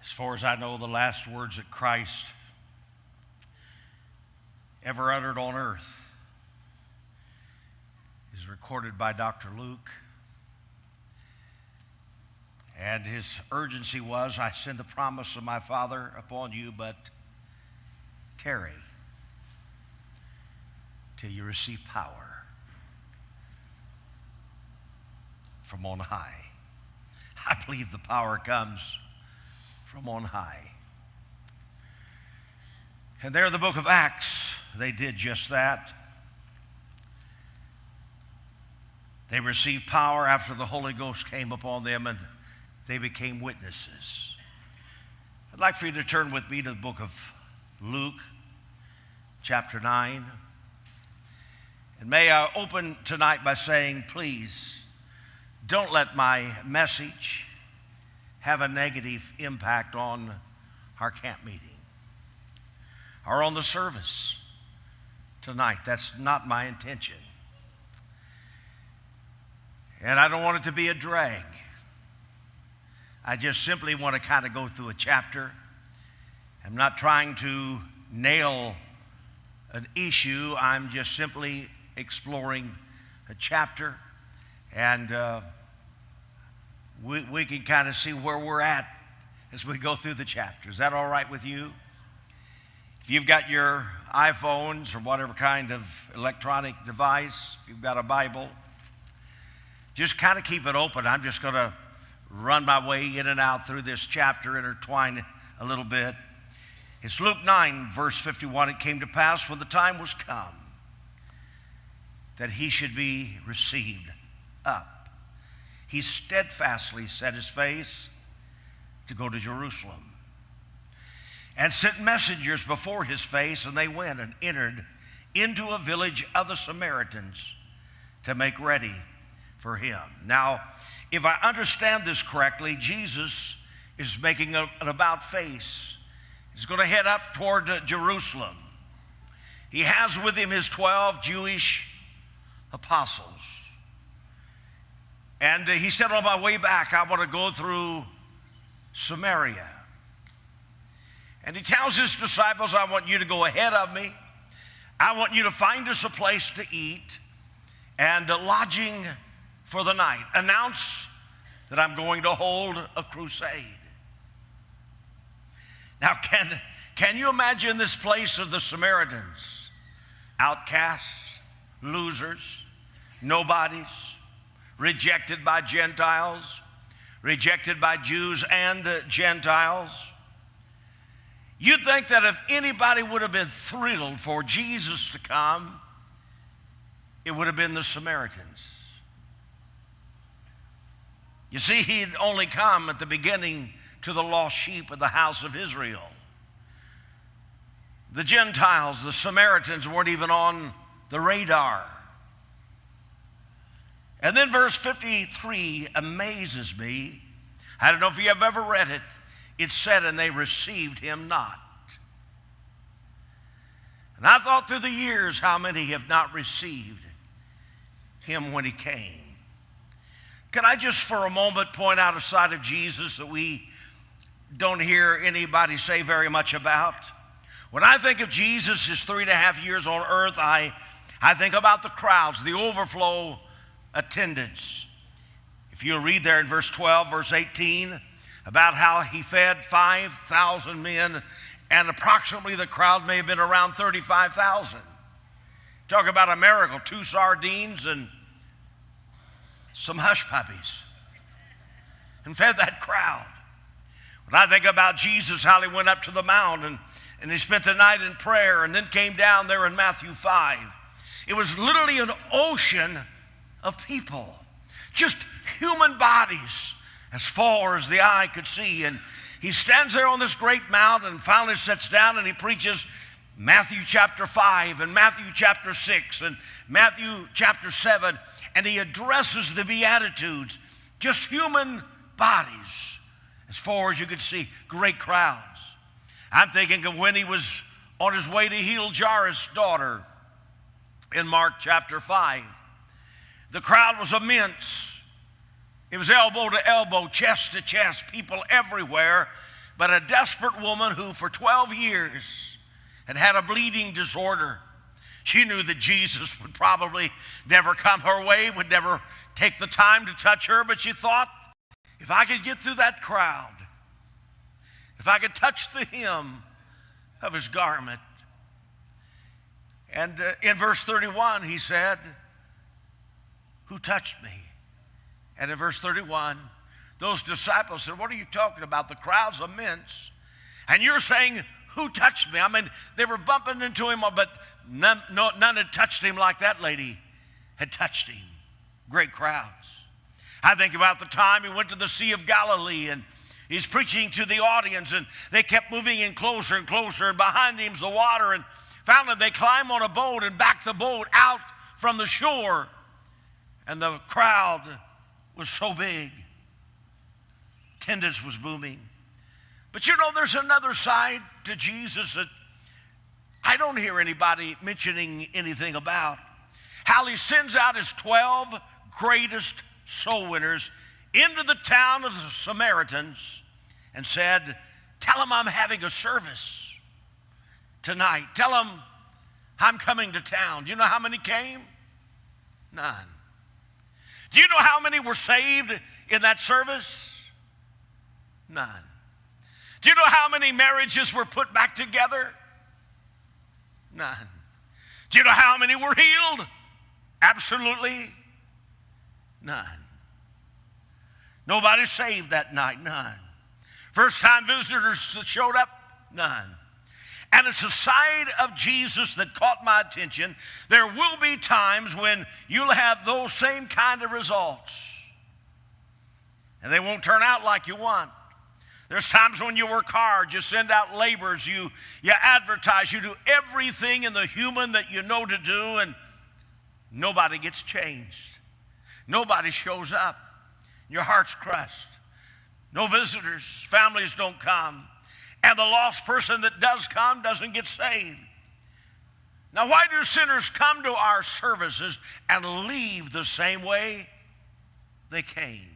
As far as I know, the last words that Christ ever uttered on earth is recorded by Dr. Luke. And his urgency was, I send the promise of my Father upon you, but tarry till you receive power from on high. I believe the power comes from on high. And there in the book of Acts, they did just that. They received power after the Holy Ghost came upon them, and they became witnesses. I'd like for you to turn with me to the book of Luke, chapter 9. And may I open tonight by saying, please, don't let my message have a negative impact on our camp meeting or on the service tonight. That's not my intention. And I don't want it to be a drag. I just simply want to kind of go through a chapter. I'm not trying to nail an issue. I'm just simply exploring a chapter, and we can kind of see where we're at as we go through the chapter. Is that all right with you? If you've got your iPhones or whatever kind of electronic device, if you've got a Bible, just kind of keep it open. I'm just going to run my way in and out through this chapter, intertwine a little bit. It's Luke 9, verse 51. It came to pass when the time was come that he should be received up, he steadfastly set his face to go to Jerusalem, and sent messengers before his face, and they went and entered into a village of the Samaritans to make ready for him. Now, if I understand this correctly, Jesus is making an about face. He's going to head up toward Jerusalem. He has with him his 12 Jewish apostles. And he said, on my way back, I want to go through Samaria. And he tells his disciples, I want you to go ahead of me. I want you to find us a place to eat and lodging for the night. Announce that I'm going to hold a crusade. Now, can you imagine this place of the Samaritans? Outcasts, losers, nobodies, rejected by Gentiles, rejected by Jews and Gentiles. You'd think that if anybody would have been thrilled for Jesus to come, it would have been the Samaritans. You see, he'd only come at the beginning to the lost sheep of the house of Israel. The Gentiles, the Samaritans, weren't even on the radar. And then verse 53 amazes me. I don't know if you have ever read it. It said, and they received him not. And I thought through the years how many have not received him when he came. Can I just for a moment point out a side of Jesus that we don't hear anybody say very much about? When I think of Jesus, his 3.5 years on earth, I think about the crowds, the overflow attendance. If you read there in verse 12, verse 18, about how he fed 5,000 men, and approximately the crowd may have been around 35,000. Talk about a miracle, 2 sardines and some hush puppies, and fed that crowd. When I think about Jesus, how he went up to the mount and he spent the night in prayer and then came down there in Matthew 5. It was literally an ocean of people, just human bodies as far as the eye could see. And he stands there on this great mount and finally sits down and he preaches Matthew chapter 5 and Matthew chapter 6 and Matthew chapter 7. And he addresses the Beatitudes, just human bodies, as far as you could see, great crowds. I'm thinking of when he was on his way to heal Jairus' daughter in Mark chapter 5. The crowd was immense. It was elbow to elbow, chest to chest, people everywhere. but a desperate woman who for 12 years had had a bleeding disorder. She knew that Jesus would probably never come her way, would never take the time to touch her, but she thought, if I could get through that crowd, if I could touch the hem of his garment. And in verse 31, he said, who touched me? And in verse 31, those disciples said, what are you talking about? The crowd's immense. And you're saying, who touched me? I mean, they were bumping into him, but none had touched him like that lady had touched him. Great crowds. I think about the time he went to the Sea of Galilee and he's preaching to the audience, and they kept moving in closer and closer, and behind him's the water, and finally they climb on a boat and back the boat out from the shore, and the crowd was so big. Attendance was booming. But you know, there's another side to Jesus that I don't hear anybody mentioning anything about. How he sends out his 12 greatest soul winners into the town of the Samaritans and said, tell them I'm having a service tonight. Tell them I'm coming to town. Do you know how many came? None. Do you know how many were saved in that service? None. Do you know how many marriages were put back together? None. Do you know how many were healed? Absolutely none. Nobody saved that night, none. First time visitors that showed up, none. And it's a side of Jesus that caught my attention. There will be times when you'll have those same kind of results, and they won't turn out like you want. There's times when you work hard, you send out labors, you advertise, you do everything in the human that you know to do, and nobody gets changed. Nobody shows up. Your heart's crushed. No visitors, families don't come, and the lost person that does come doesn't get saved. Now, why do sinners come to our services and leave the same way they came?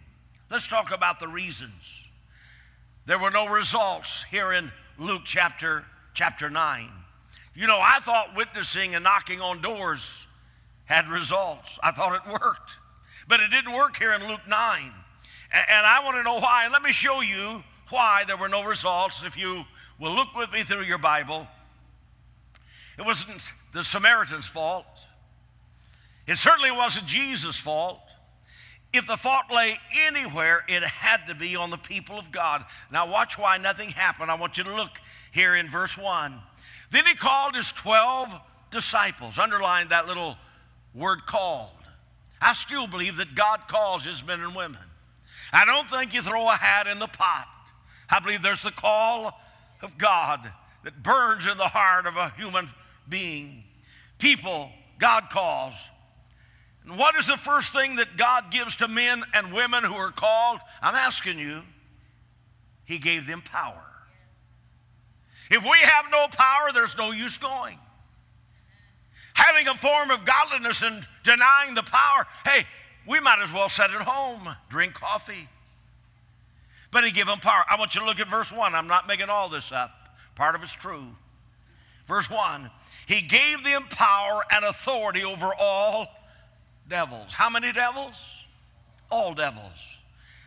Let's talk about the reasons. There were no results here in Luke chapter 9. You know, I thought witnessing and knocking on doors had results. I thought it worked. But it didn't work here in Luke 9. And I want to know why. And let me show you why there were no results. If you will look with me through your Bible, it wasn't the Samaritan's fault. It certainly wasn't Jesus' fault. If the fault lay anywhere, it had to be on the people of God. Now watch why nothing happened. I want you to look here in verse 1. Then he called his 12 disciples. Underline that little word called. I still believe that God calls his men and women. I don't think you throw a hat in the pot. I believe there's the call of God that burns in the heart of a human being. People, God calls. And what is the first thing that God gives to men and women who are called? I'm asking you. He gave them power. If we have no power, there's no use going. Having a form of godliness and denying the power, hey, we might as well sit at home, drink coffee. But he gave them power. I want you to look at verse 1. I'm not making all this up. Part of it's true. Verse 1, he gave them power and authority over all devils. How many devils? All devils.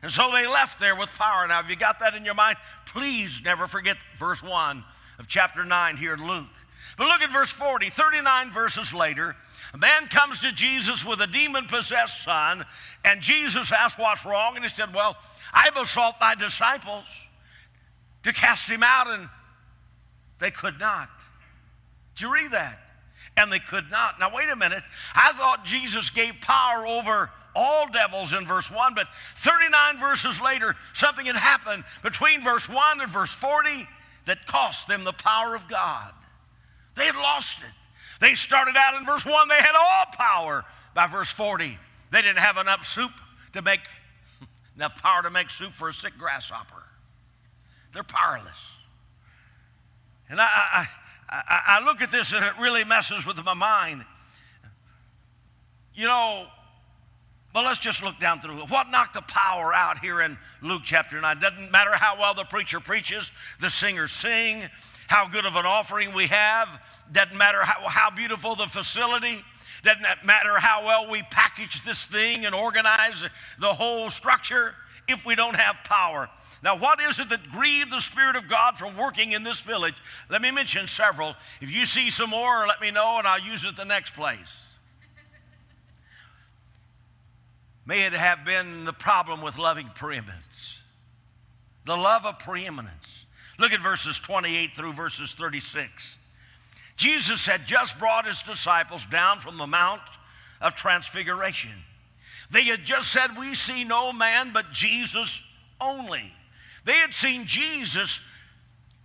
And so they left there with power. Now, if you got that in your mind, please never forget verse 1 of chapter 9 here in Luke. But look at verse 40, 39 verses later. A man comes to Jesus with a demon-possessed son, and Jesus asked what's wrong, and he said, well, I besought thy disciples to cast him out, and they could not. Did you read that? And they could not. Now, wait a minute. I thought Jesus gave power over all devils in verse 1, but 39 verses later, something had happened between verse 1 and verse 40 that cost them the power of God. They had lost it. They started out in verse 1, they had all power. By verse 40, they didn't have enough power to make soup for a sick grasshopper. They're powerless. And I look at this and it really messes with my mind. You know, But let's just look down through it. What knocked the power out here in Luke chapter 9? Doesn't matter how well the preacher preaches, the singers sing, how good of an offering we have. Doesn't matter how beautiful the facility. Doesn't matter how well we package this thing and organize the whole structure if we don't have power. Now, what is it that grieved the Spirit of God from working in this village? Let me mention several. If you see some more, let me know, and I'll use it the next place. May it have been the problem with loving preeminence. The love of preeminence. Look at verses 28 through verses 36. Jesus had just brought his disciples down from the Mount of Transfiguration. They had just said, "We see no man but Jesus only." They had seen Jesus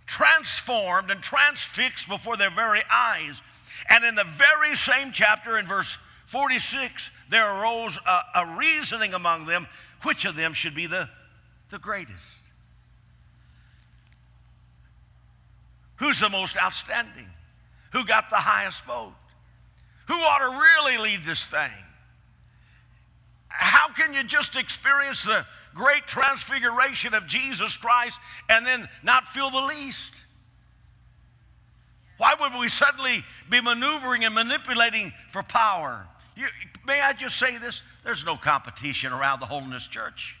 transformed and transfixed before their very eyes. And in the very same chapter, in verse 46, there arose a reasoning among them, which of them should be the greatest? Who's the most outstanding? Who got the highest vote? Who ought to really lead this thing? How can you just experience the great transfiguration of Jesus Christ and then not feel the least? Why would we suddenly be maneuvering and manipulating for power? May I just say this? There's no competition around the Holiness Church.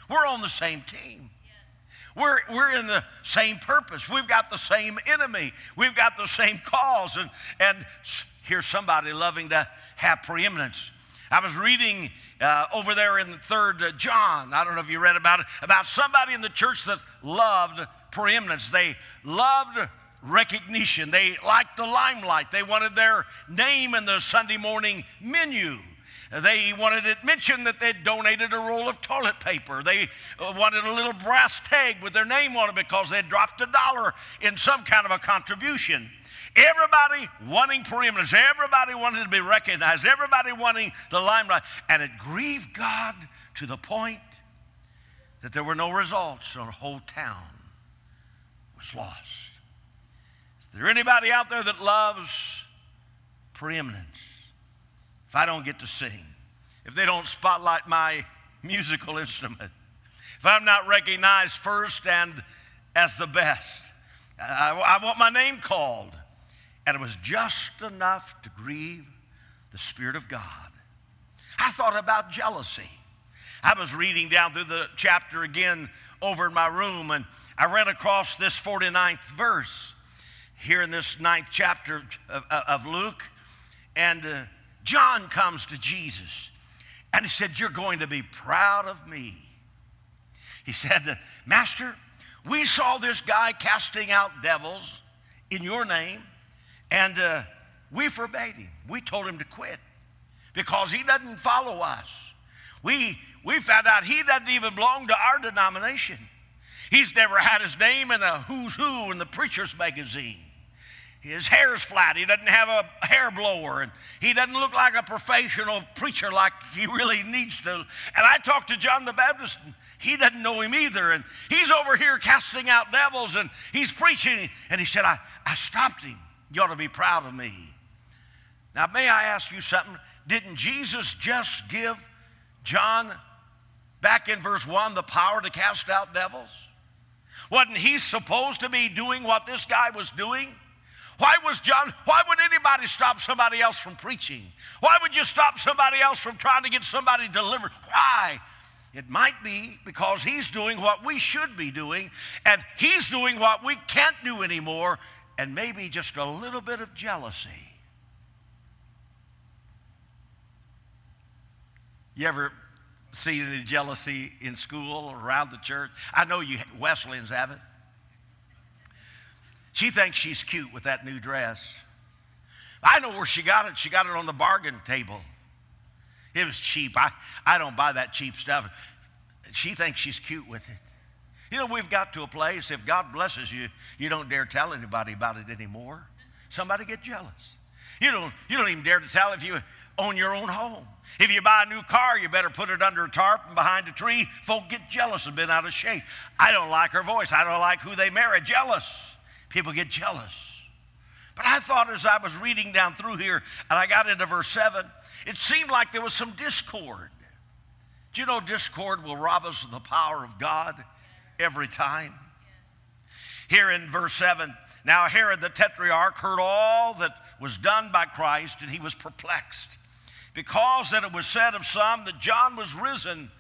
We're on the same team. We're in the same purpose. We've got the same enemy. We've got the same cause. And here's somebody loving to have preeminence. I was reading over there in 3rd John. I don't know if you read about it, about somebody in the church that loved preeminence. They loved recognition. They liked the limelight. They wanted their name in the Sunday morning menu. They wanted it mentioned that they'd donated a roll of toilet paper. They wanted a little brass tag with their name on it because they'd dropped $1 in some kind of a contribution. Everybody wanting preeminence. Everybody wanted to be recognized. Everybody wanting the limelight. And it grieved God to the point that there were no results. So the whole town was lost. Is there anybody out there that loves preeminence? If I don't get to sing, if they don't spotlight my musical instrument, if I'm not recognized first and as the best, I want my name called. And it was just enough to grieve the Spirit of God. I thought about jealousy. I was reading down through the chapter again over in my room, and I read across this 49th verse here in this 9th chapter of Luke. And John comes to Jesus, and he said, "You're going to be proud of me." He said, "Master, we saw this guy casting out devils in your name, and we forbade him. We told him to quit because he doesn't follow us. We found out he doesn't even belong to our denomination. He's never had his name in the who's who in the preacher's magazine. His hair's flat. He doesn't have a hair blower. And he doesn't look like a professional preacher like he really needs to." And I talked to John the Baptist, and he doesn't know him either. And he's over here casting out devils, and he's preaching. And he said, I stopped him. You ought to be proud of me. Now, may I ask you something? Didn't Jesus just give John, back in verse 1, the power to cast out devils? Wasn't he supposed to be doing what this guy was doing? Why would anybody stop somebody else from preaching? Why would you stop somebody else from trying to get somebody delivered? Why? It might be because he's doing what we should be doing, and he's doing what we can't do anymore, and maybe just a little bit of jealousy. You ever see any jealousy in school or around the church? I know you Wesleyans haven't. She thinks she's cute with that new dress. I know where she got it. She got it on the bargain table. It was cheap. I don't buy that cheap stuff. She thinks she's cute with it. You know, we've got to a place, if God blesses you, you don't dare tell anybody about it anymore. Somebody get jealous. You don't even dare to tell if you own your own home. If you buy a new car, you better put it under a tarp and behind a tree. Folk get jealous and been out of shape. I don't like her voice. I don't like who they marry. Jealous. People get jealous. But I thought as I was reading down through here, and I got into verse 7, it seemed like there was some discord. Do you know discord will rob us of the power of God every time? Here in verse 7, now Herod the Tetrarch heard all that was done by Christ, and he was perplexed, because that it was said of some that John was risen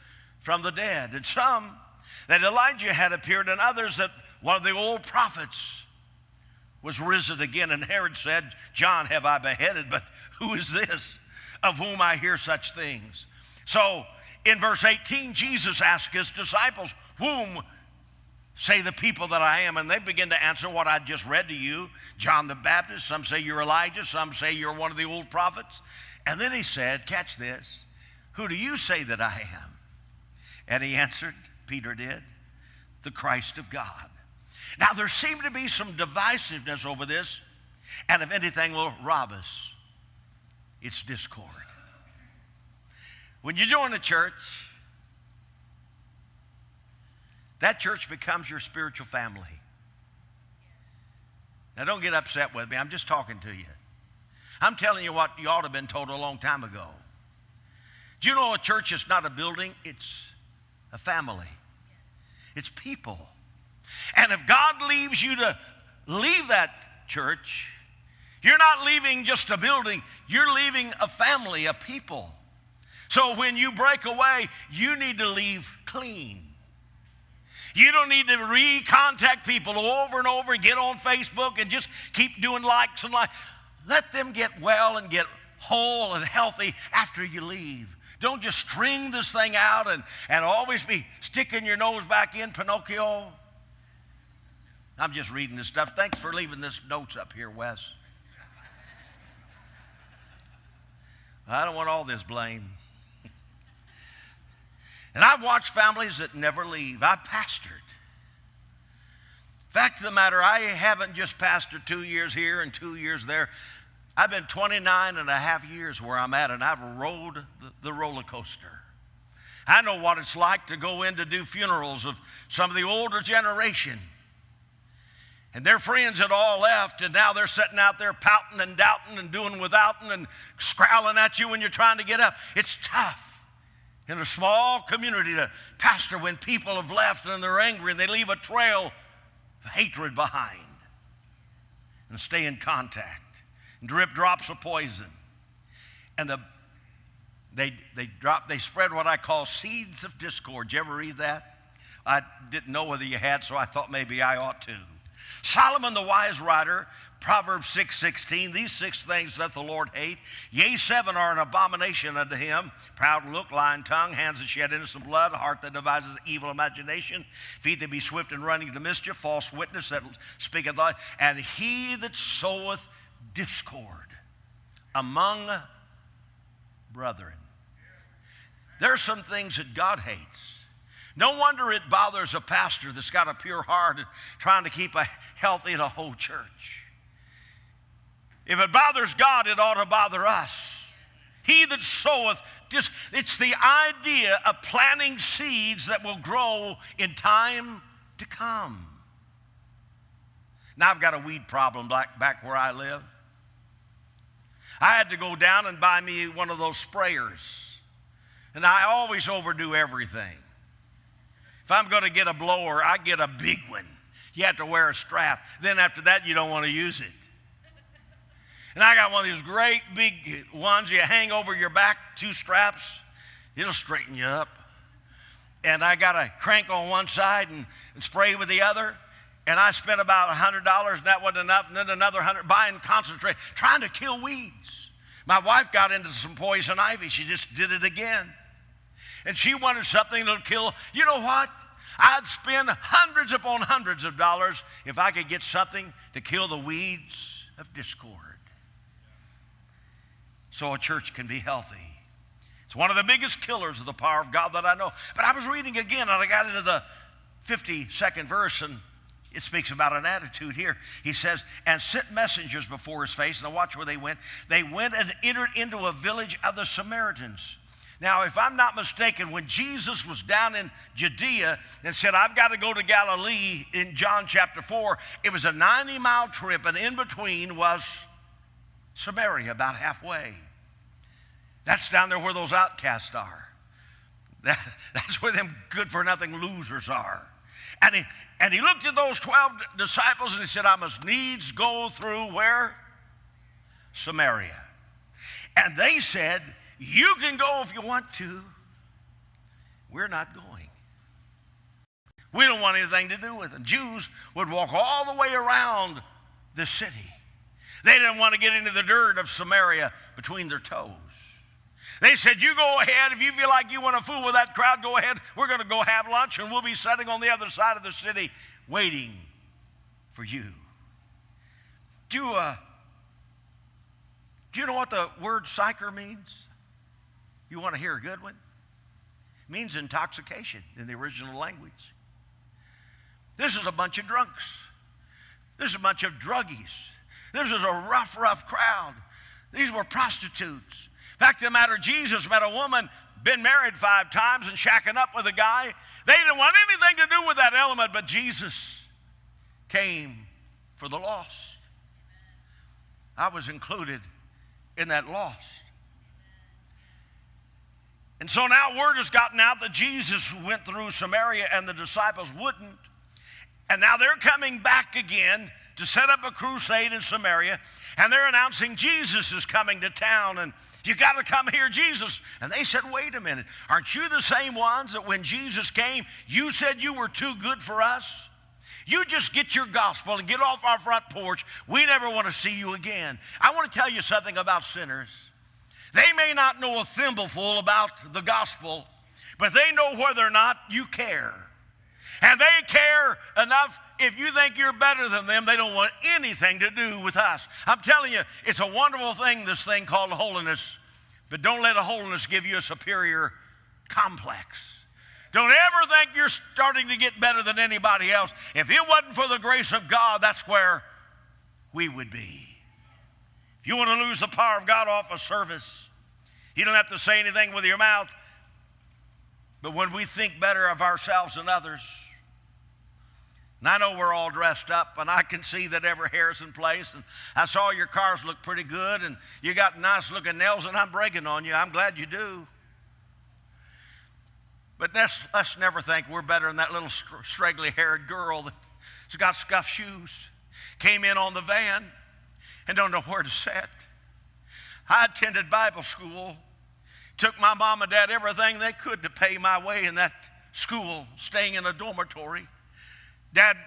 from the dead, and some that Elijah had appeared, and others that one of the old prophets was risen again. And Herod said, John have I beheaded, but who is this of whom I hear such things? So in verse 18, Jesus asked his disciples, whom say the people that I am? And they begin to answer what I just read to you. John the Baptist, some say you're Elijah, some say you're one of the old prophets. And then he said, catch this, who do you say that I am? And he answered, Peter did, the Christ of God. Now there seemed to be some divisiveness over this, and if anything will rob us, it's discord. When you join a church, that church becomes your spiritual family. Now don't get upset with me, I'm just talking to you. I'm telling you what you ought to have been told a long time ago. Do you know a church is not a building, it's a family. It's people. And if God leaves you to leave that church, you're not leaving just a building, you're leaving a family, a people. So when you break away, you need to leave clean. You don't need to re-contact people over and over and get on Facebook and just keep doing likes and likes. Let them get well and get whole and healthy after you leave. Don't just string this thing out and always be sticking your nose back in, Pinocchio. I'm just reading this stuff. Thanks for leaving this notes up here, Wes. I don't want all this blame. And I've watched families that never leave. I've pastored. Fact of the matter, I haven't just pastored 2 years here and 2 years there. I've been 29 and a half years where I'm at, and I've rode the roller coaster. I know what it's like to go in to do funerals of some of the older generation. And their friends had all left, and now they're sitting out there pouting and doubting and doing without and scowling at you when you're trying to get up. It's tough in a small community to pastor when people have left and they're angry and they leave a trail of hatred behind, and stay in contact and drip drops of poison. And they spread what I call seeds of discord. Did you ever read that? I didn't know whether you had, so I thought maybe I ought to. Solomon the wise writer, Proverbs 6:16, these 6 things doth the Lord hate. Yea, 7 are an abomination unto him: proud look, lying tongue, hands that shed innocent blood, a heart that devises evil imagination, feet that be swift in running to mischief, false witness that speaketh lies, and he that soweth discord among brethren. There are some things that God hates. No wonder it bothers a pastor that's got a pure heart and trying to keep a healthy and a whole church. If it bothers God, it ought to bother us. He that soweth, it's the idea of planting seeds that will grow in time to come. Now I've got a weed problem back where I live. I had to go down and buy me one of those sprayers. And I always overdo everything. If I'm going to get a blower, I get a big one. You have to wear a strap. Then after that, you don't want to use it. And I got one of these great big ones you hang over your back, 2 straps. It'll straighten you up. And I got a crank on one side and spray with the other. And I spent about $100, and that wasn't enough. And then another $100 buying concentrate, trying to kill weeds. My wife got into some poison ivy. She just did it again. And she wanted something that'll kill. You know what? I'd spend hundreds upon hundreds of dollars if I could get something to kill the weeds of discord, so a church can be healthy. It's one of the biggest killers of the power of God that I know. But I was reading again, and I got into the 52nd verse, and it speaks about an attitude here. He says, and sent messengers before his face. And watch where they went. They went and entered into a village of the Samaritans. Now, if I'm not mistaken, when Jesus was down in Judea and said, I've got to go to Galilee in John chapter 4, it was a 90-mile trip, and in between was Samaria, about halfway. That's down there where those outcasts are. That's where them good-for-nothing losers are. And he looked at those 12 disciples and he said, I must needs go through where? Samaria. And they said, you can go if you want to. We're not going. We don't want anything to do with it. Jews would walk all the way around the city. They didn't want to get into the dirt of Samaria between their toes. They said, you go ahead. If you feel like you want to fool with that crowd, go ahead. We're going to go have lunch, and we'll be sitting on the other side of the city waiting for you. Do you know what the word psycher means? You want to hear a good one? It means intoxication in the original language. This is a bunch of drunks. This is a bunch of druggies. This is a rough crowd. These were prostitutes. Fact of the matter, Jesus met a woman, been married 5 times and shacking up with a guy. They didn't want anything to do with that element, but Jesus came for the lost. I was included in that lost. And so now word has gotten out that Jesus went through Samaria and the disciples wouldn't. And now they're coming back again to set up a crusade in Samaria, and they're announcing Jesus is coming to town, and you got to come here, Jesus. And they said, wait a minute, aren't you the same ones that when Jesus came, you said you were too good for us? You just get your gospel and get off our front porch. We never want to see you again. I want to tell you something about sinners. They may not know a thimbleful about the gospel, but they know whether or not you care. And they care enough. If you think you're better than them, they don't want anything to do with us. I'm telling you, it's a wonderful thing, this thing called holiness. But don't let a holiness give you a superior complex. Don't ever think you're starting to get better than anybody else. If it wasn't for the grace of God, that's where we would be. If you want to lose the power of God off a service, you don't have to say anything with your mouth. But when we think better of ourselves than others, and I know we're all dressed up, and I can see that every hair's in place, and I saw your cars look pretty good, and you got nice-looking nails, and I'm bragging on you. I'm glad you do. But let's never think we're better than that little straggly-haired girl that's got scuffed shoes, came in on the van, and don't know where to sit. I attended Bible school, took my mom and dad everything they could to pay my way in that school, staying in a dormitory. Dad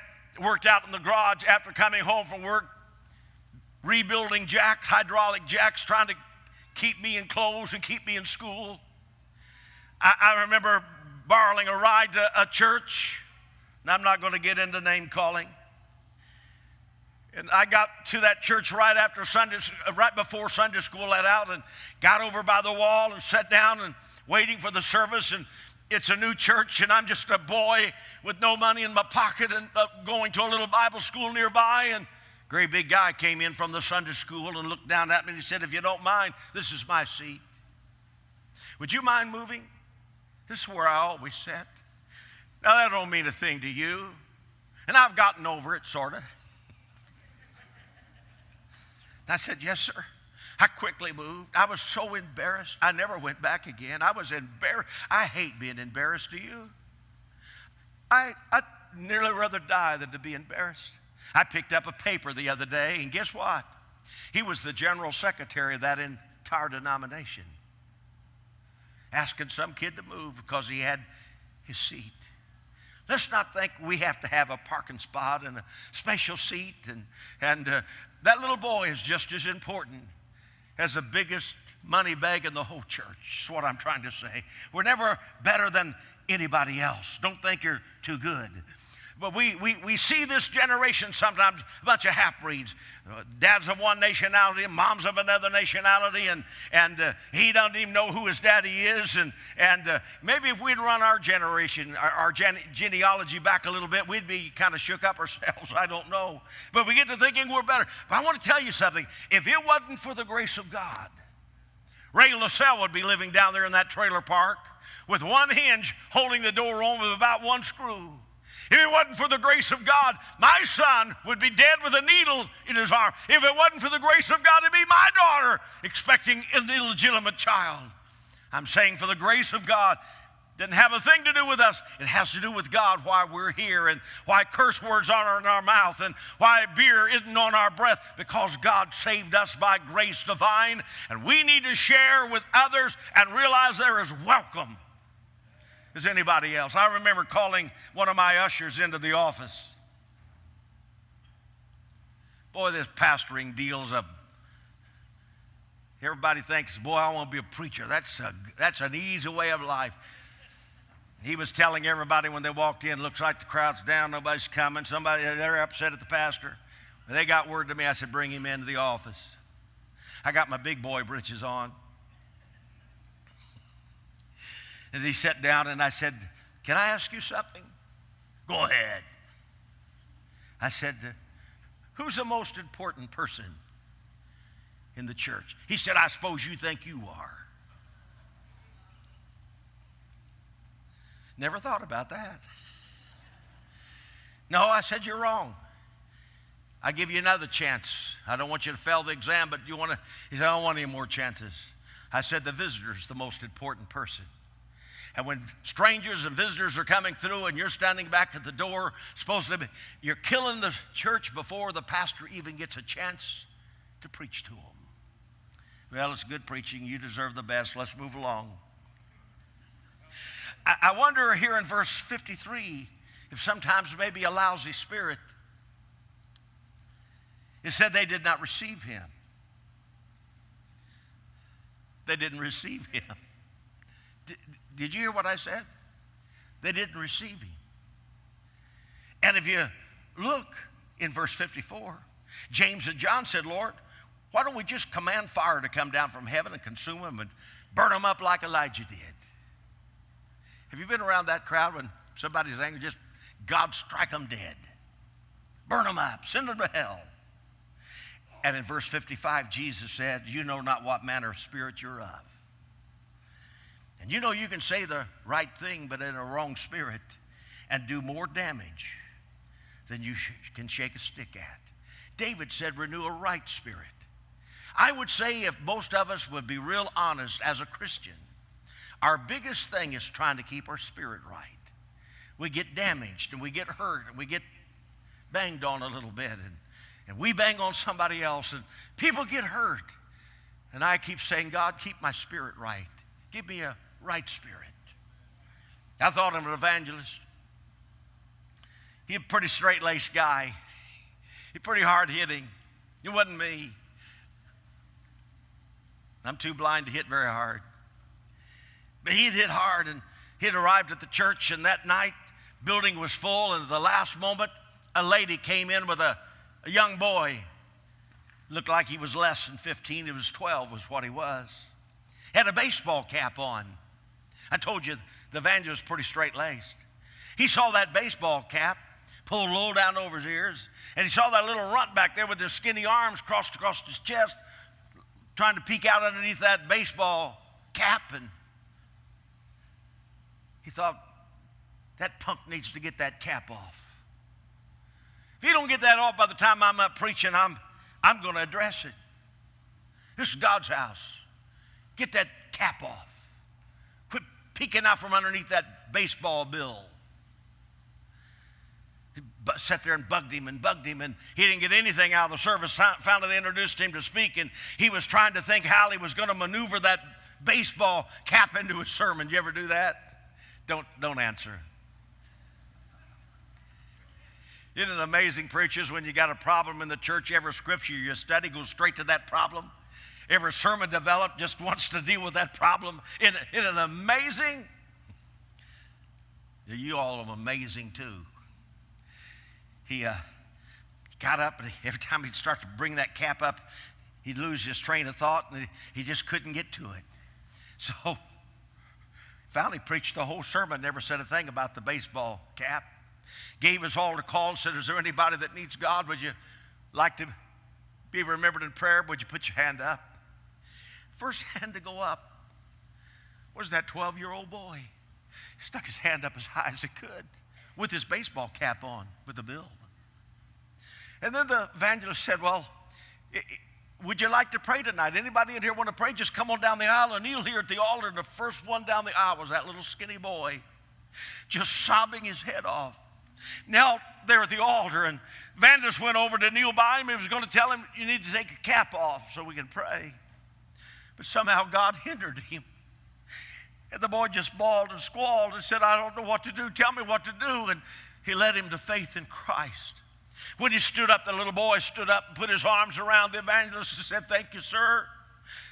worked out in the garage after coming home from work, rebuilding jacks, hydraulic jacks, trying to keep me in clothes and keep me in school. I remember borrowing a ride to a church, and I'm not going to get into name calling. And I got to that church right before Sunday school let out, and got over by the wall and sat down and waiting for the service. And it's a new church, and I'm just a boy with no money in my pocket and going to a little Bible school nearby. And a great big guy came in from the Sunday school and looked down at me and he said, if you don't mind, this is my seat. Would you mind moving? This is where I always sat. Now, that don't mean a thing to you. And I've gotten over it, sort of. I said, yes, sir. I quickly moved. I was so embarrassed. I never went back again. I was embarrassed. I hate being embarrassed. Do you? I'd nearly rather die than to be embarrassed. I picked up a paper the other day, and guess what? He was the general secretary of that entire denomination, asking some kid to move because he had his seat. Let's not think we have to have a parking spot and a special seat, and that little boy is just as important as the biggest money bag in the whole church. That's what I'm trying to say. We're never better than anybody else. Don't think you're too good. But we see this generation sometimes, a bunch of half-breeds. Dad's of one nationality and mom's of another nationality, and he doesn't even know who his daddy is. And maybe if we'd run our generation, our genealogy back a little bit, we'd be kind of shook up ourselves. I don't know. But we get to thinking we're better. But I want to tell you something. If it wasn't for the grace of God, Ray LaSalle would be living down there in that trailer park with one hinge holding the door on with about one screw. If it wasn't for the grace of God, my son would be dead with a needle in his arm. If it wasn't for the grace of God, it'd be my daughter expecting an illegitimate child. I'm saying for the grace of God, Didn't have a thing to do with us. It has to do with God, why we're here and why curse words aren't in our mouth and why beer isn't on our breath, because God saved us by grace divine, and we need to share with others and realize they're as welcome as anybody else. I remember calling one of my ushers into the office. Boy, this pastoring deal's everybody thinks, boy, I want to be a preacher. That's an easy way of life. He was telling everybody when they walked in, looks like the crowd's down, nobody's coming. They're upset at the pastor. They got word to me. I said, bring him into the office. I got my big boy britches on. As he sat down, and I said, can I ask you something? Go ahead. I said, who's the most important person in the church? He said, I suppose you think you are. Never thought about that. No, I said, you're wrong. I give you another chance. I don't want you to fail the exam, but you want to? He said, I don't want any more chances. I said, the visitor's the most important person. And when strangers and visitors are coming through and you're standing back at the door, you're killing the church before the pastor even gets a chance to preach to them. Well, it's good preaching. You deserve the best. Let's move along. I wonder here in verse 53 if sometimes maybe a lousy spirit. It said they did not receive him. They didn't receive him. Did you hear what I said? They didn't receive him. And if you look in verse 54, James and John said, Lord, why don't we just command fire to come down from heaven and consume them and burn them up like Elijah did? Have you been around that crowd when somebody's angry? Just, God, strike them dead. Burn them up. Send them to hell. And in verse 55, Jesus said, you know not what manner of spirit you're of. And you know you can say the right thing, but in a wrong spirit, and do more damage than you can shake a stick at. David said, renew a right spirit. I would say if most of us would be real honest as a Christian, our biggest thing is trying to keep our spirit right. We get damaged and we get hurt and we get banged on a little bit and we bang on somebody else and people get hurt. And I keep saying, God, keep my spirit right. Give me a right spirit. I thought of an evangelist. He's a pretty straight-laced guy. He's pretty hard-hitting. It wasn't me. I'm too blind to hit very hard. But he'd hit hard, and he'd arrived at the church, and that night, building was full, and at the last moment, a lady came in with a young boy. Looked like he was less than 15. He was 12 was what he was. Had a baseball cap on. I told you the evangelist was pretty straight-laced. He saw that baseball cap pulled low down over his ears, and he saw that little runt back there with his skinny arms crossed across his chest, trying to peek out underneath that baseball cap, and he thought, that punk needs to get that cap off. If he don't get that off by the time I'm up preaching, I'm going to address it. This is God's house. Get that cap off. Quit peeking out from underneath that baseball bill. He sat there and bugged him, and he didn't get anything out of the service. Finally, they introduced him to speak, and he was trying to think how he was going to maneuver that baseball cap into his sermon. Did you ever do that? Don't answer. Isn't it amazing, preachers, when you got a problem in the church, every scripture you study goes straight to that problem? Every sermon developed just wants to deal with that problem. Isn't it amazing? You all are amazing too. He got up, and every time he'd start to bring that cap up, he'd lose his train of thought, and he just couldn't get to it. So finally preached the whole sermon, never said a thing about the baseball cap. Gave us all a call and said, is there anybody that needs God? Would you like to be remembered in prayer? Would you put your hand up? First hand to go up was that 12-year-old boy. He stuck his hand up as high as he could with his baseball cap on with the bill. And then the evangelist said, well, would you like to pray tonight? Anybody in here want to pray? Just come on down the aisle and kneel here at the altar. And the first one down the aisle was that little skinny boy, just sobbing his head off. Knelt there at the altar, and evangelist went over to kneel by him. He was going to tell him, you need to take your cap off so we can pray. But somehow God hindered him. And the boy just bawled and squalled and said, I don't know what to do. Tell me what to do. And he led him to faith in Christ. When he stood up, the little boy stood up and put his arms around the evangelist and said, thank you, sir.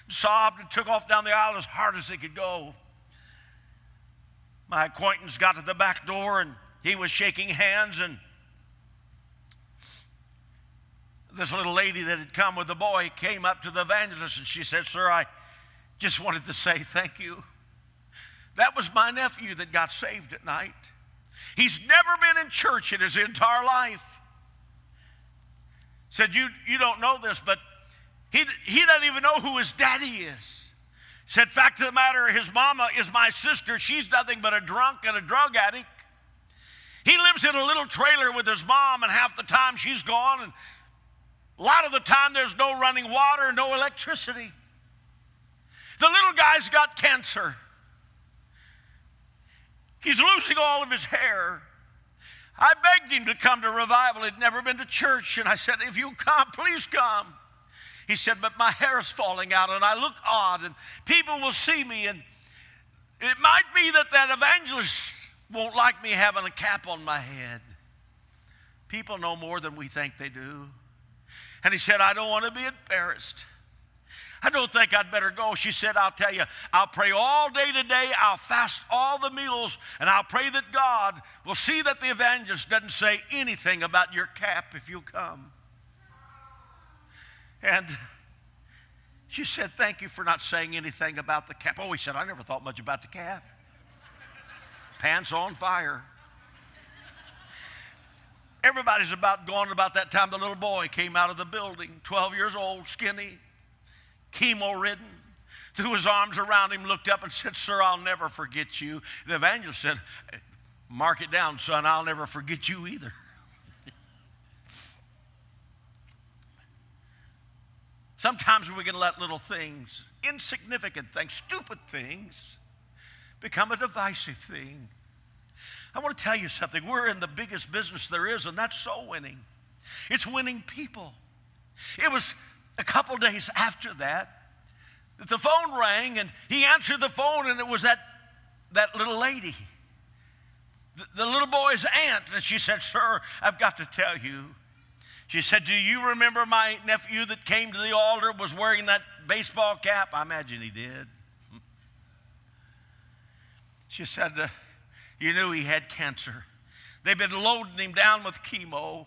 And sobbed and took off down the aisle as hard as he could go. My acquaintance got to the back door, and he was shaking hands, and this little lady that had come with the boy came up to the evangelist, and she said, sir, I just wanted to say thank you. That was my nephew that got saved at night. He's never been in church in his entire life. Said, you don't know this, but he doesn't even know who his daddy is. Said, fact of the matter, his mama is my sister. She's nothing but a drunk and a drug addict. He lives in a little trailer with his mom, and half the time she's gone, and a lot of the time there's no running water, no electricity. The little guy's got cancer. He's losing all of his hair. I begged him to come to revival. He'd never been to church, and I said, if you come, please come. He said, but my hair is falling out, and I look odd, and people will see me, and it might be that evangelist won't like me having a cap on my head. People know more than we think they do. And he said, I don't want to be embarrassed. I don't think I'd better go. She said, I'll tell you, I'll pray all day today. I'll fast all the meals, and I'll pray that God will see that the evangelist doesn't say anything about your cap if you'll come. And she said, thank you for not saying anything about the cap. Oh, he said, I never thought much about the cap. Pants on fire. Everybody's about gone about that time. The little boy came out of the building, 12 years old, skinny, chemo-ridden, threw his arms around him, looked up and said, sir, I'll never forget you. The evangelist said, mark it down, son, I'll never forget you either. Sometimes we can let little things, insignificant things, stupid things, become a divisive thing. I want to tell you something. We're in the biggest business there is, and that's soul winning. It's winning people. It was a couple days after that the phone rang, and he answered the phone, and it was that little lady, the little boy's aunt. And she said, sir, I've got to tell you. She said, do you remember my nephew that came to the altar, was wearing that baseball cap? I imagine he did. She said, you knew he had cancer. They've been loading him down with chemo.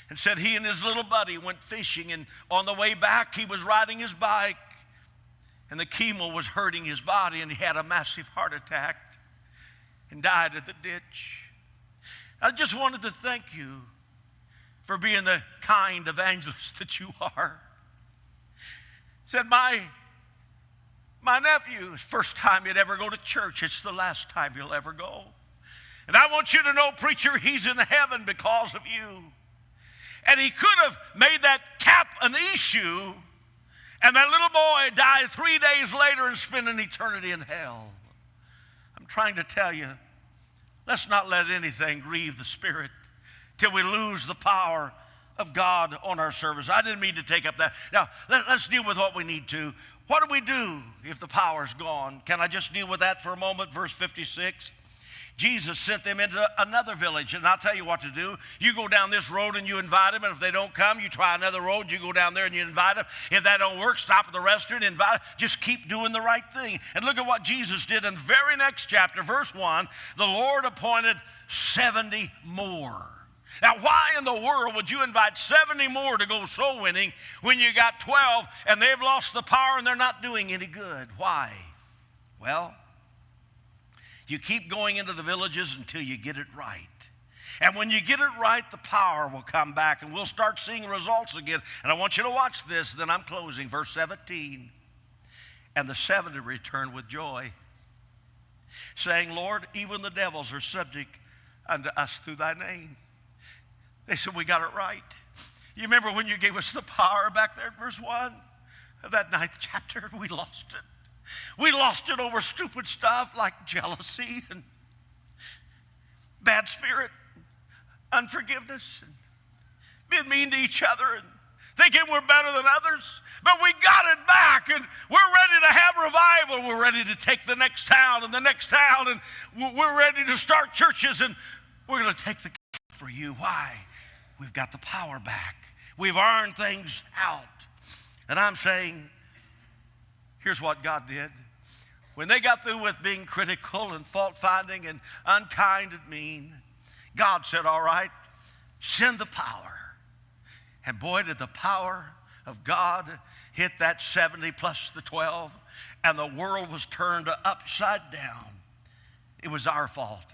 And said he and his little buddy went fishing, and on the way back he was riding his bike, and the chemo was hurting his body, and he had a massive heart attack and died in the ditch. I just wanted to thank you for being the kind evangelist that you are. Said my nephew, first time he'd ever go to church, it's the last time he'll ever go. And I want you to know, preacher, he's in heaven because of you. And he could have made that cap an issue, and that little boy died 3 days later and spent an eternity in hell. I'm trying to tell you, let's not let anything grieve the Spirit till we lose the power of God on our service. I didn't mean to take up that. Now, let's deal with what we need to. What do we do if the power's gone? Can I just deal with that for a moment? Verse 56. Jesus sent them into another village, and I'll tell you what to do. You go down this road and you invite them, and if they don't come, you try another road. You go down there and you invite them. If that don't work, stop at the restaurant and invite them. Just keep doing the right thing. And look at what Jesus did in the very next chapter, verse 1. The Lord appointed 70 more. Now, why in the world would you invite 70 more to go soul winning when you got 12 and they've lost the power and they're not doing any good? Why? Well, you keep going into the villages until you get it right. And when you get it right, the power will come back and we'll start seeing results again. And I want you to watch this, then I'm closing. Verse 17. And the 70 returned with joy, saying, Lord, even the devils are subject unto us through thy name. They said, we got it right. You remember when you gave us the power back there in verse 1 of that 9th chapter? We lost it. We lost it over stupid stuff like jealousy and bad spirit, unforgiveness, and being mean to each other and thinking we're better than others. But we got it back, and we're ready to have revival. We're ready to take the next town and the next town, and we're ready to start churches, and we're going to take the for you. Why? We've got the power back. We've ironed things out. And I'm saying, here's what God did. When they got through with being critical and fault-finding and unkind and mean, God said, all right, send the power. And boy, did the power of God hit that 70 plus the 12, and the world was turned upside down. It was our fault.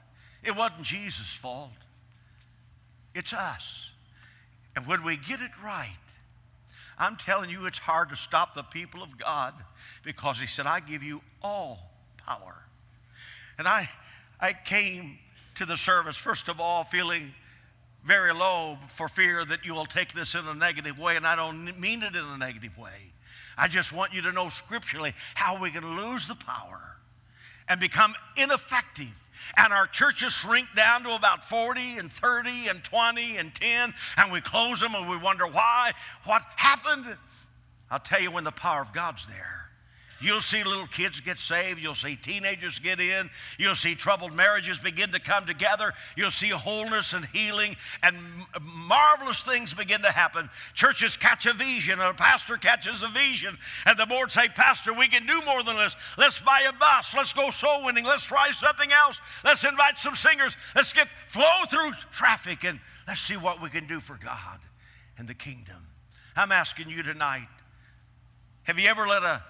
It wasn't Jesus' fault. It's us. And when we get it right, I'm telling you, it's hard to stop the people of God, because he said, I give you all power. And I came to the service, first of all, feeling very low for fear that you will take this in a negative way, and I don't mean it in a negative way. I just want you to know scripturally how we can lose the power and become ineffective. And our churches shrink down to about 40 and 30 and 20 and 10, and we close them and we wonder why. What happened? I'll tell you, when the power of God's there, you'll see little kids get saved. You'll see teenagers get in. You'll see troubled marriages begin to come together. You'll see wholeness and healing, and marvelous things begin to happen. Churches catch a vision, and a pastor catches a vision, and the board say, Pastor, we can do more than this. Let's buy a bus. Let's go soul winning. Let's try something else. Let's invite some singers. Let's flow through traffic, and let's see what we can do for God and the kingdom. I'm asking you tonight, have you ever let a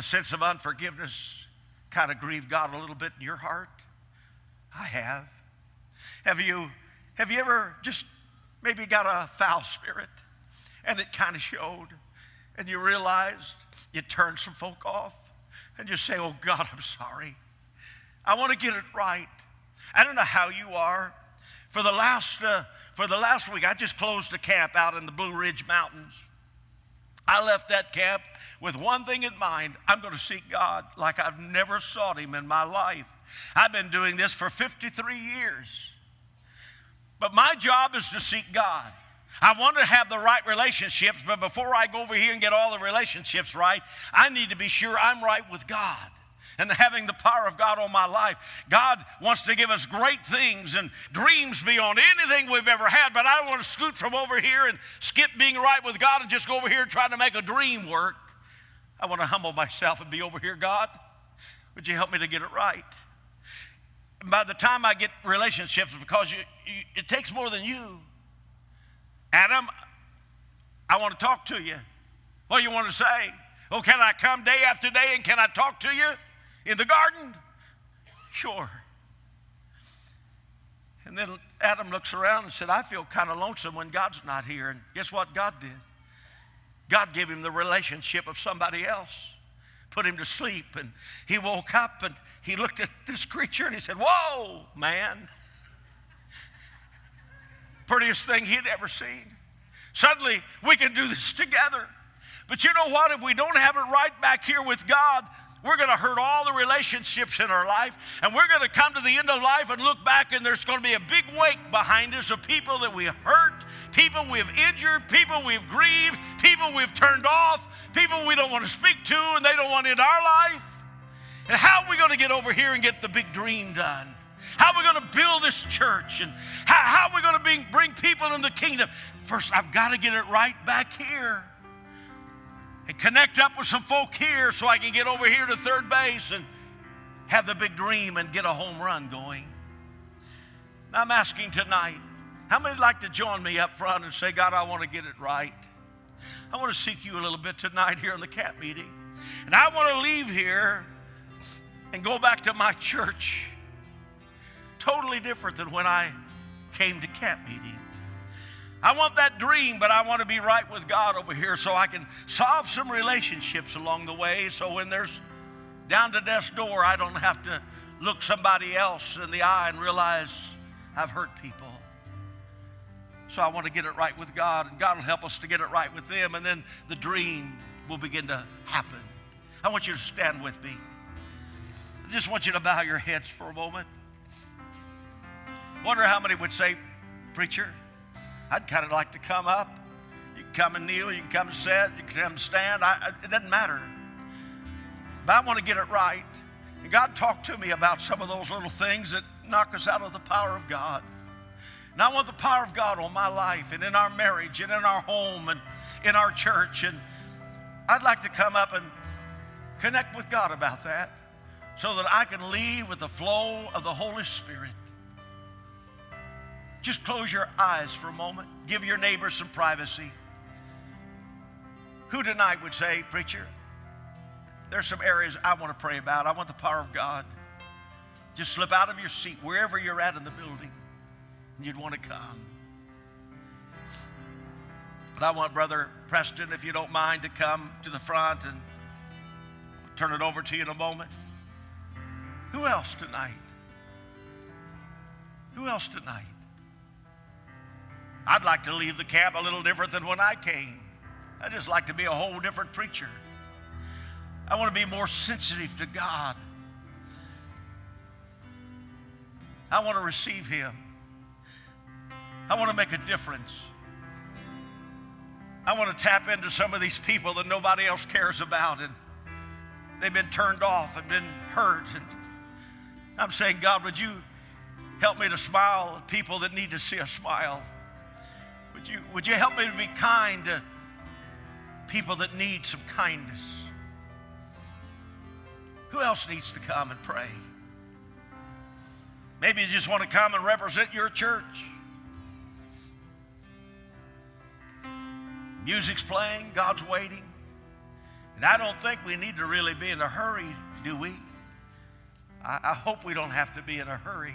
sense of unforgiveness kind of grieve God a little bit in your heart? I have. Have you ever just maybe got a foul spirit and it kind of showed, and you realized you turned some folk off, and you say, oh God, I'm sorry. I want to get it right. I don't know how you are. For the last week, I just closed a camp out in the Blue Ridge Mountains. I left that camp with one thing in mind. I'm going to seek God like I've never sought him in my life. I've been doing this for 53 years. But my job is to seek God. I want to have the right relationships, but before I go over here and get all the relationships right, I need to be sure I'm right with God. And having the power of God on my life. God wants to give us great things and dreams beyond anything we've ever had, but I don't want to scoot from over here and skip being right with God and just go over here and try to make a dream work. I want to humble myself and be over here. God, would you help me to get it right? And by the time I get relationships, because it takes more than you. Adam, I want to talk to you. What do you want to say? Oh, can I come day after day and can I talk to you? In the garden? Sure. And then Adam looks around and said, I feel kind of lonesome when God's not here. And guess what God did? God gave him the relationship of somebody else, put him to sleep, and he woke up and he looked at this creature and he said, whoa, man. Prettiest thing he'd ever seen. Suddenly, we can do this together. But you know what? If we don't have it right back here with God, we're going to hurt all the relationships in our life, and we're going to come to the end of life and look back, and there's going to be a big wake behind us of people that we hurt, people we've injured, people we've grieved, people we've turned off, people we don't want to speak to and they don't want in our life. And how are we going to get over here and get the big dream done? How are we going to build this church? And how are we going to bring people in the kingdom? First, I've got to get it right back here. And connect up with some folk here so I can get over here to third base and have the big dream and get a home run going. I'm asking tonight, how many would like to join me up front and say, God, I want to get it right? I want to seek you a little bit tonight here in the camp meeting. And I want to leave here and go back to my church. Totally different than when I came to camp meeting. I want that dream, but I want to be right with God over here so I can solve some relationships along the way, so when there's down to death's door, I don't have to look somebody else in the eye and realize I've hurt people. So I want to get it right with God, and God will help us to get it right with them, and then the dream will begin to happen. I want you to stand with me. I just want you to bow your heads for a moment. Wonder how many would say, preacher, I'd kind of like to come up. You can come and kneel, you can come and sit, you can come and stand. It doesn't matter. But I want to get it right. And God talked to me about some of those little things that knock us out of the power of God. And I want the power of God on my life and in our marriage and in our home and in our church. And I'd like to come up and connect with God about that so that I can leave with the flow of the Holy Spirit. Just close your eyes for a moment. Give your neighbor some privacy. Who tonight would say, preacher, there's some areas I want to pray about. I want the power of God. Just slip out of your seat wherever you're at in the building, and you'd want to come. But I want Brother Preston, if you don't mind, to come to the front, and turn it over to you in a moment. Who else tonight? Who else tonight? I'd like to leave the camp a little different than when I came. I'd just like to be a whole different preacher. I want to be more sensitive to God. I want to receive Him. I want to make a difference. I want to tap into some of these people that nobody else cares about, and they've been turned off and been hurt. And I'm saying, God, would you help me to smile at people that need to see a smile? Would you help me to be kind to people that need some kindness? Who else needs to come and pray? Maybe you just want to come and represent your church. Music's playing, God's waiting. And I don't think we need to really be in a hurry, do we? I hope we don't have to be in a hurry.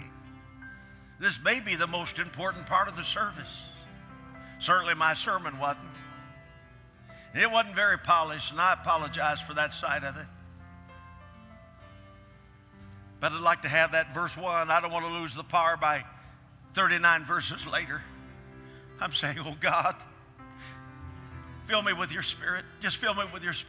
This may be the most important part of the service. Certainly my sermon wasn't. It wasn't very polished, and I apologize for that side of it. But I'd like to have that verse 1. I don't want to lose the power by 39 verses later. I'm saying, oh God, fill me with your Spirit. Just fill me with your Spirit.